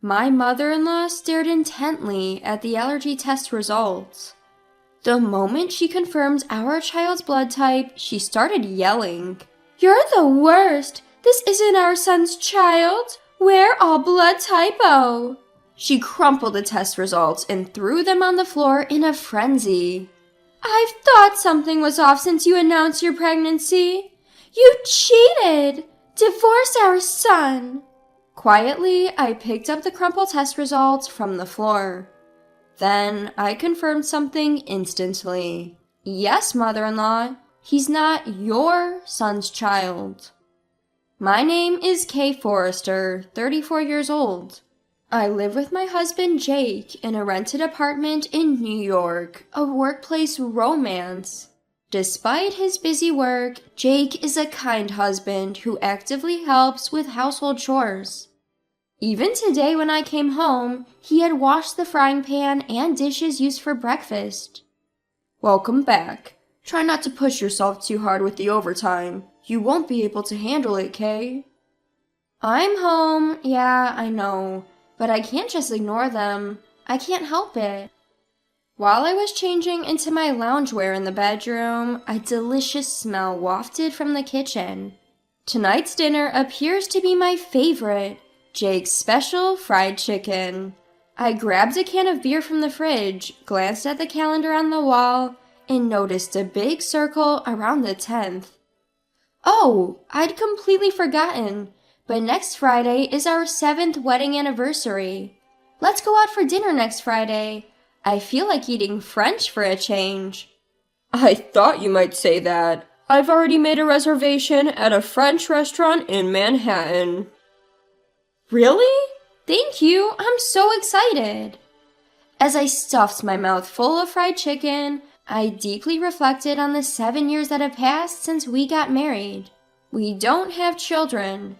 My mother-in-law stared intently at the allergy test results. The moment she confirmed our child's blood type, she started yelling, "You're the worst! This isn't our son's child! We're all blood type O!" She crumpled the test results and threw them on the floor in a frenzy. "I've thought something was off since you announced your pregnancy. You cheated! Divorce our son!" Quietly, I picked up the crumpled test results from the floor. Then I confirmed something instantly. "Yes, mother-in-law, he's not your son's child." My name is Kay Forrester, 34 years old. I live with my husband Jake in a rented apartment in New York, a workplace romance. Despite his busy work, Jake is a kind husband who actively helps with household chores. Even today when I came home, he had washed the frying pan and dishes used for breakfast. "Welcome back. Try not to push yourself too hard with the overtime. You won't be able to handle it, Kay." "I'm home, yeah, I know, but I can't just ignore them. I can't help it." While I was changing into my loungewear in the bedroom, a delicious smell wafted from the kitchen. Tonight's dinner appears to be my favorite, Jake's special fried chicken. I grabbed a can of beer from the fridge, glanced at the calendar on the wall, and noticed a big circle around the 10th. Oh, I'd completely forgotten, but next Friday is our 7th wedding anniversary. Let's go out for dinner next Friday. I feel like eating French for a change. "I thought you might say that. I've already made a reservation at a French restaurant in Manhattan." "Really? Thank you. I'm so excited." As I stuffed my mouth full of fried chicken, I deeply reflected on the 7 years that have passed since we got married. We don't have children.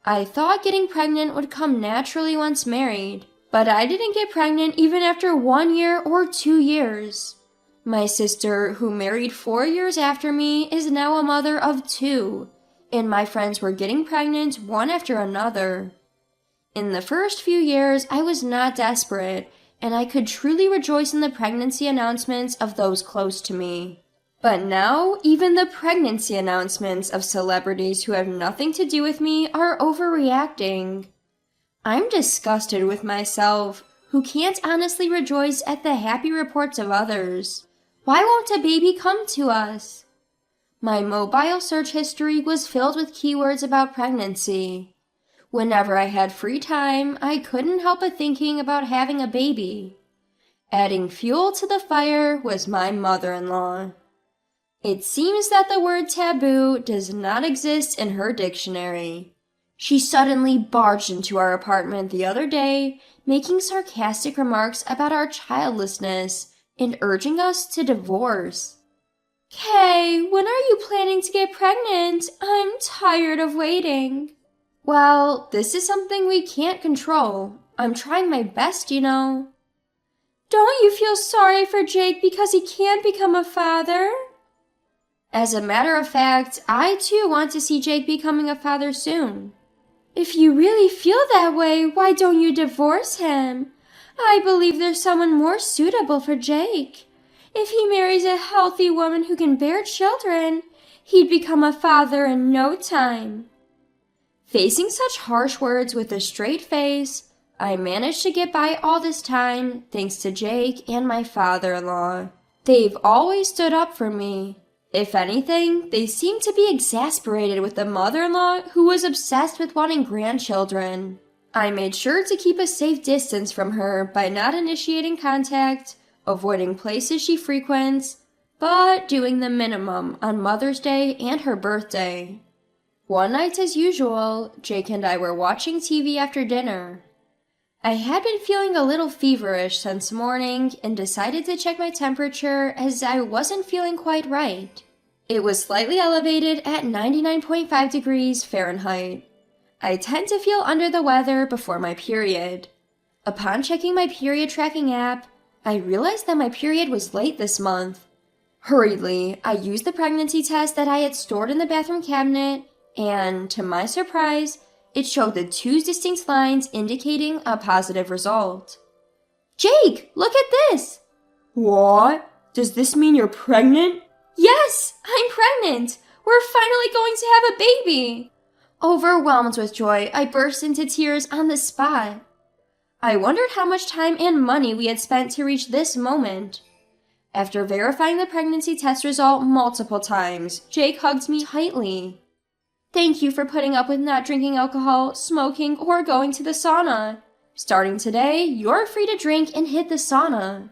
I thought getting pregnant would come naturally once married. But I didn't get pregnant even after 1 year or 2 years. My sister, who married 4 years after me, is now a mother of 2, and my friends were getting pregnant one after another. In the first few years, I was not desperate, and I could truly rejoice in the pregnancy announcements of those close to me. But now, even the pregnancy announcements of celebrities who have nothing to do with me are overreacting. I'm disgusted with myself, who can't honestly rejoice at the happy reports of others. Why won't a baby come to us? My mobile search history was filled with keywords about pregnancy. Whenever I had free time, I couldn't help but thinking about having a baby. Adding fuel to the fire was my mother-in-law. It seems that the word taboo does not exist in her dictionary. She suddenly barged into our apartment the other day, making sarcastic remarks about our childlessness and urging us to divorce. "Kay, when are you planning to get pregnant? I'm tired of waiting." "Well, this is something we can't control. I'm trying my best, you know." "Don't you feel sorry for Jake because he can't become a father?" As a matter of fact, I too want to see Jake becoming a father soon. "If you really feel that way, why don't you divorce him? I believe there's someone more suitable for Jake. If he marries a healthy woman who can bear children, he'd become a father in no time." Facing such harsh words with a straight face, I managed to get by all this time thanks to Jake and my father-in-law. They've always stood up for me. If anything, they seemed to be exasperated with the mother-in-law who was obsessed with wanting grandchildren. I made sure to keep a safe distance from her by not initiating contact, avoiding places she frequents, but doing the minimum on Mother's Day and her birthday. One night, as usual, Jake and I were watching TV after dinner. I had been feeling a little feverish since morning and decided to check my temperature as I wasn't feeling quite right. It was slightly elevated at 99.5 degrees Fahrenheit. I tend to feel under the weather before my period. Upon checking my period tracking app, I realized that my period was late this month. Hurriedly, I used the pregnancy test that I had stored in the bathroom cabinet, and, to my surprise, It showed the two distinct lines indicating a positive result. Jake, look at this! What? Does this mean you're pregnant? Yes, I'm pregnant! We're finally going to have a baby! Overwhelmed with joy, I burst into tears on the spot. I wondered how much time and money we had spent to reach this moment. After verifying the pregnancy test result multiple times, Jake hugged me tightly. Thank you for putting up with not drinking alcohol, smoking, or going to the sauna. Starting today, you're free to drink and hit the sauna.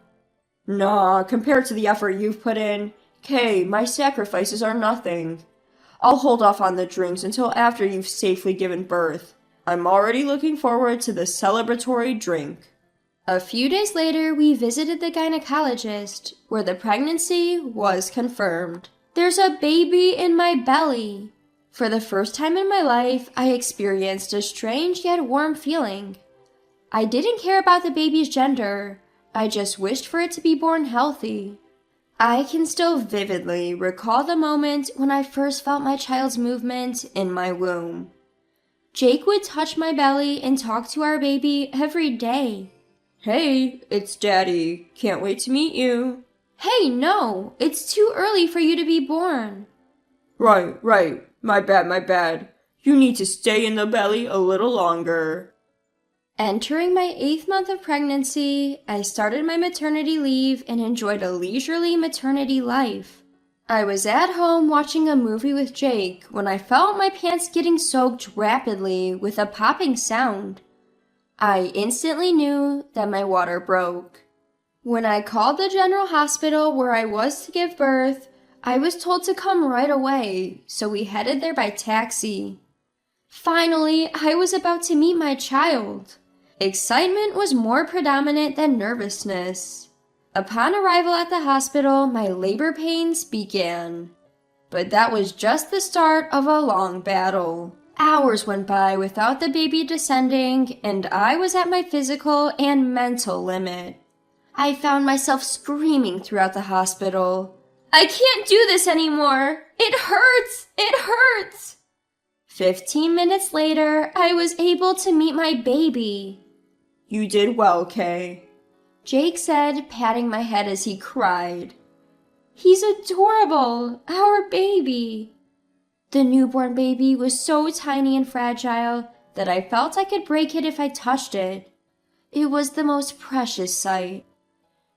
Nah, compared to the effort you've put in, Kay, my sacrifices are nothing. I'll hold off on the drinks until after you've safely given birth. I'm already looking forward to the celebratory drink. A few days later, we visited the gynecologist, where the pregnancy was confirmed. There's a baby in my belly. For the first time in my life, I experienced a strange yet warm feeling. I didn't care about the baby's gender. I just wished for it to be born healthy. I can still vividly recall the moment when I first felt my child's movement in my womb. Jake would touch my belly and talk to our baby every day. Hey, it's Daddy. Can't wait to meet you. Hey, no, it's too early for you to be born. Right. My bad. You need to stay in the belly a little longer. Entering my 8th month of pregnancy, I started my maternity leave and enjoyed a leisurely maternity life. I was at home watching a movie with Jake when I felt my pants getting soaked rapidly with a popping sound. I instantly knew that my water broke. When I called the general hospital where I was to give birth, I was told to come right away, so we headed there by taxi. Finally, I was about to meet my child. Excitement was more predominant than nervousness. Upon arrival at the hospital, my labor pains began. But that was just the start of a long battle. Hours went by without the baby descending, and I was at my physical and mental limit. I found myself screaming throughout the hospital. I can't do this anymore! It hurts! 15 minutes later, I was able to meet my baby. You did well, Kay. Jake said, patting my head as he cried. He's adorable, our baby. The newborn baby was so tiny and fragile that I felt I could break it if I touched it. It was the most precious sight.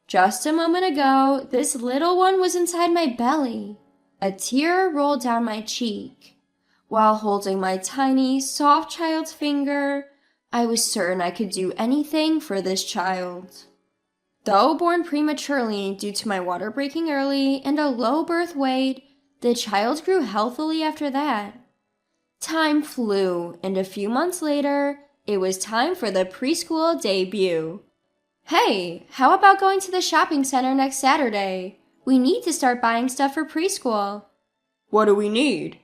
Just a moment ago, this little one was inside my belly. A tear rolled down my cheek. While holding my tiny, soft child's finger, I was certain I could do anything for this child. Though born prematurely due to my water breaking early and a low birth weight, the child grew healthily after that. Time flew, and a few months later, it was time for the preschool debut. Hey, how about going to the shopping center next Saturday? We need to start buying stuff for preschool. What do we need?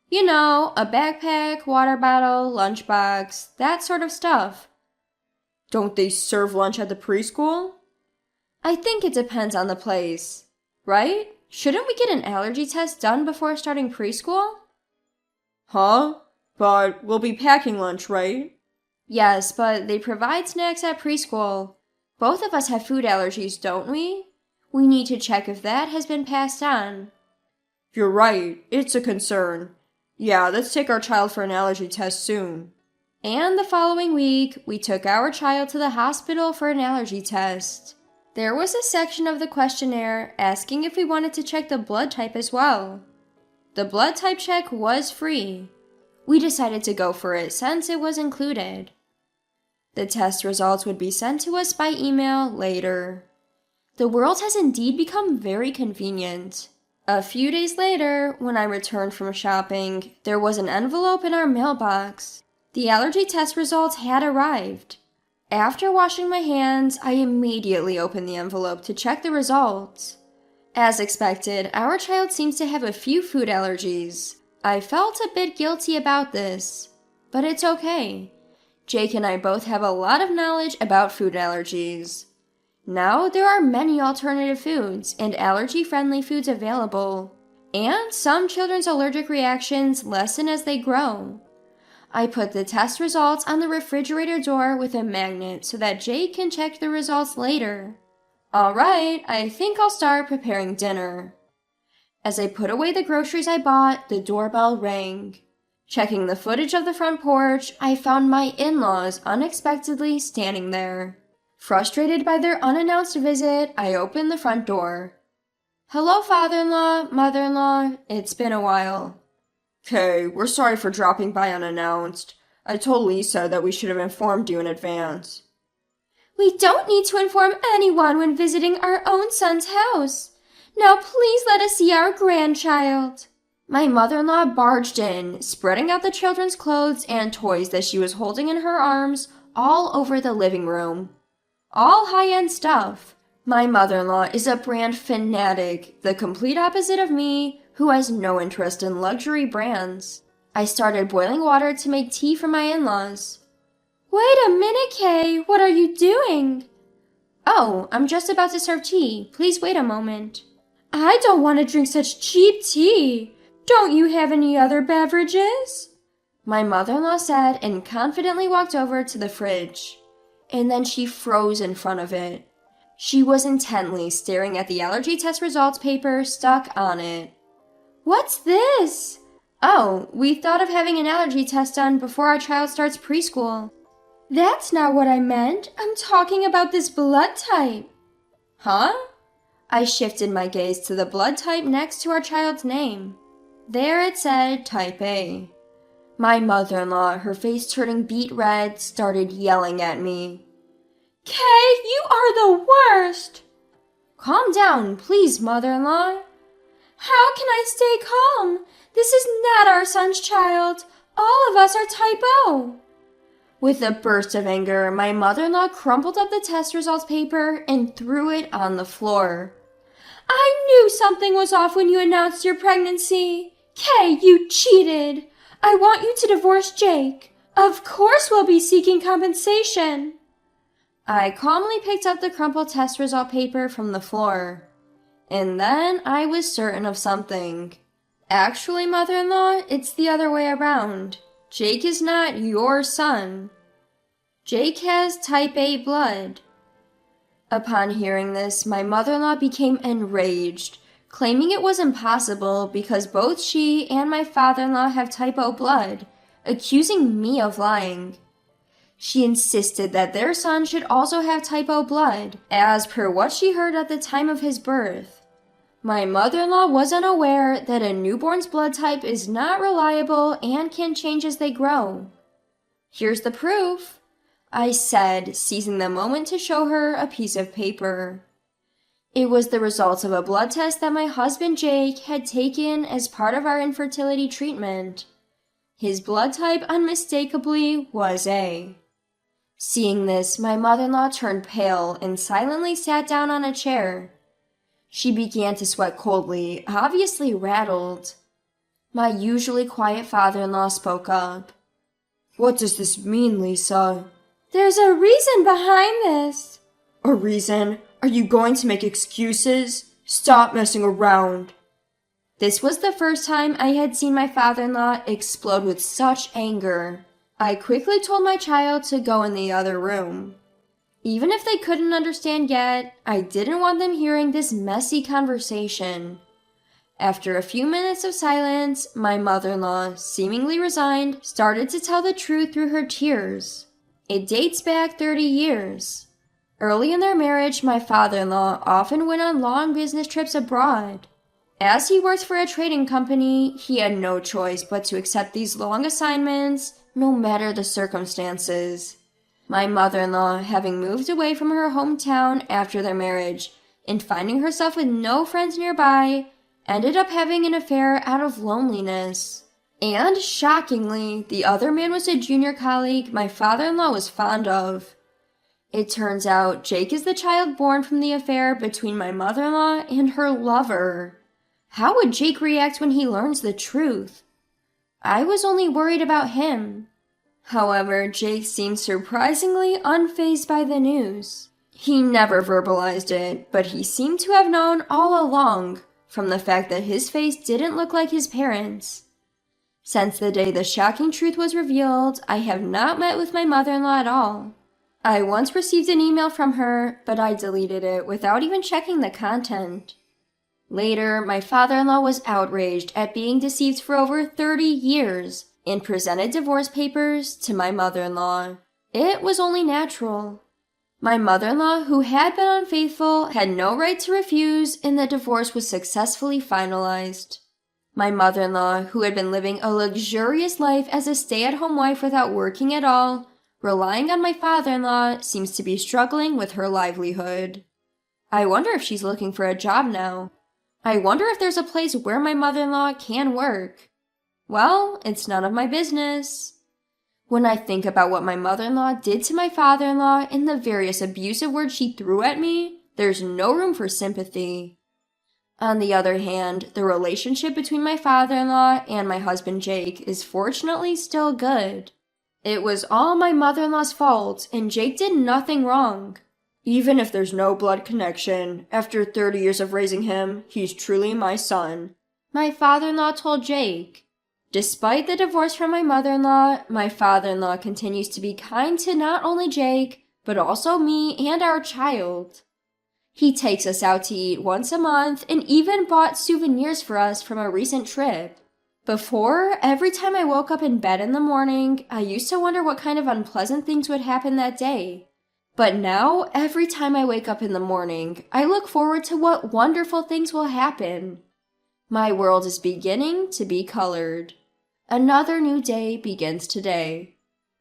You know, a backpack, water bottle, lunchbox, that sort of stuff. Don't they serve lunch at the preschool? I think it depends on the place, right? Shouldn't we get an allergy test done before starting preschool? Huh? But we'll be packing lunch, right? Yes, but they provide snacks at preschool. Both of us have food allergies, don't we? We need to check if that has been passed on. You're right. It's a concern. Yeah, let's take our child for an allergy test soon. And the following week, we took our child to the hospital for an allergy test. There was a section of the questionnaire asking if we wanted to check the blood type as well. The blood type check was free. We decided to go for it since it was included. The test results would be sent to us by email later. The world has indeed become very convenient. A few days later, when I returned from shopping, there was an envelope in our mailbox. The allergy test results had arrived. After washing my hands, I immediately opened the envelope to check the results. As expected, our child seems to have a few food allergies. I felt a bit guilty about this, but it's okay. Jake and I both have a lot of knowledge about food allergies. Now there are many alternative foods and allergy-friendly foods available, and some children's allergic reactions lessen as they grow. I put the test results on the refrigerator door with a magnet so that Jake can check the results later. Alright, I think I'll start preparing dinner. As I put away the groceries I bought, the doorbell rang. Checking the footage of the front porch, I found my in-laws unexpectedly standing there. Frustrated by their unannounced visit, I opened the front door. Hello, father-in-law, mother-in-law. It's been a while. Kay, we're sorry for dropping by unannounced. I told Lisa that we should have informed you in advance. We don't need to inform anyone when visiting our own son's house. Now please let us see our grandchild. My mother-in-law barged in, spreading out the children's clothes and toys that she was holding in her arms all over the living room. All high-end stuff. My mother-in-law is a brand fanatic, the complete opposite of me, who has no interest in luxury brands. I started boiling water to make tea for my in-laws. Wait a minute, Kay. What are you doing? Oh, I'm just about to serve tea. Please wait a moment. I don't want to drink such cheap tea. Don't you have any other beverages? My mother-in-law said and confidently walked over to the fridge. And then she froze in front of it. She was intently staring at the allergy test results paper stuck on it. What's this? Oh, we thought of having an allergy test done before our child starts preschool. That's not what I meant. I'm talking about this blood type. Huh? I shifted my gaze to the blood type next to our child's name. There it said type A. My mother-in-law, her face turning beet red, started yelling at me. Kay, you are the worst! Calm down, please, mother-in-law. How can I stay calm? This is not our son's child. All of us are type O. With a burst of anger, my mother-in-law crumpled up the test results paper and threw it on the floor. I knew something was off when you announced your pregnancy. Kay, you cheated. I want you to divorce Jake. Of course we'll be seeking compensation. I calmly picked up the crumpled test result paper from the floor. And then I was certain of something. Actually, mother-in-law, it's the other way around. Jake is not your son. Jake has type A blood. Upon hearing this, my mother-in-law became enraged, claiming it was impossible because both she and my father-in-law have type O blood, accusing me of lying. She insisted that their son should also have type O blood, as per what she heard at the time of his birth. My mother-in-law was unaware that a newborn's blood type is not reliable and can change as they grow. Here's the proof, I said, seizing the moment to show her a piece of paper. It was the results of a blood test that my husband Jake had taken as part of our infertility treatment. His blood type unmistakably was A. Seeing this, my mother-in-law turned pale and silently sat down on a chair. She began to sweat coldly, obviously rattled. My usually quiet father-in-law spoke up. What does this mean, Lisa? There's a reason behind this. A reason? Are you going to make excuses? Stop messing around. This was the first time I had seen my father-in-law explode with such anger. I quickly told my child to go in the other room. Even if they couldn't understand yet, I didn't want them hearing this messy conversation. After a few minutes of silence, my mother-in-law, seemingly resigned, started to tell the truth through her tears. It dates back 30 years. Early in their marriage, my father-in-law often went on long business trips abroad. As he worked for a trading company, he had no choice but to accept these long assignments, no matter the circumstances. My mother-in-law, having moved away from her hometown after their marriage and finding herself with no friends nearby, ended up having an affair out of loneliness. And, shockingly, the other man was a junior colleague my father-in-law was fond of. It turns out Jake is the child born from the affair between my mother-in-law and her lover. How would Jake react when he learns the truth? I was only worried about him. However, Jake seemed surprisingly unfazed by the news. He never verbalized it, but he seemed to have known all along, from the fact that his face didn't look like his parents'. Since the day the shocking truth was revealed, I have not met with my mother-in-law at all. I once received an email from her, but I deleted it without even checking the content. Later, my father-in-law was outraged at being deceived for over 30 years and presented divorce papers to my mother-in-law. It was only natural. My mother-in-law, who had been unfaithful, had no right to refuse, and the divorce was successfully finalized. My mother-in-law, who had been living a luxurious life as a stay-at-home wife without working at all, relying on my father-in-law, seems to be struggling with her livelihood. I wonder if she's looking for a job now. I wonder if there's a place where my mother-in-law can work. Well, it's none of my business. When I think about what my mother-in-law did to my father-in-law and the various abusive words she threw at me, there's no room for sympathy. On the other hand, the relationship between my father-in-law and my husband Jake is fortunately still good. It was all my mother-in-law's fault, and Jake did nothing wrong. Even if there's no blood connection, after 30 years of raising him, he's truly my son, my father-in-law told Jake. Despite the divorce from my mother-in-law, my father-in-law continues to be kind to not only Jake, but also me and our child. He takes us out to eat once a month and even bought souvenirs for us from a recent trip. Before, every time I woke up in bed in the morning, I used to wonder what kind of unpleasant things would happen that day. But now, every time I wake up in the morning, I look forward to what wonderful things will happen. My world is beginning to be colored. Another new day begins today.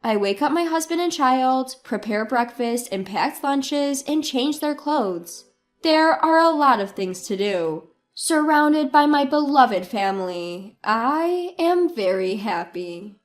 I wake up my husband and child, prepare breakfast and pack lunches, and change their clothes. There are a lot of things to do. Surrounded by my beloved family, I am very happy.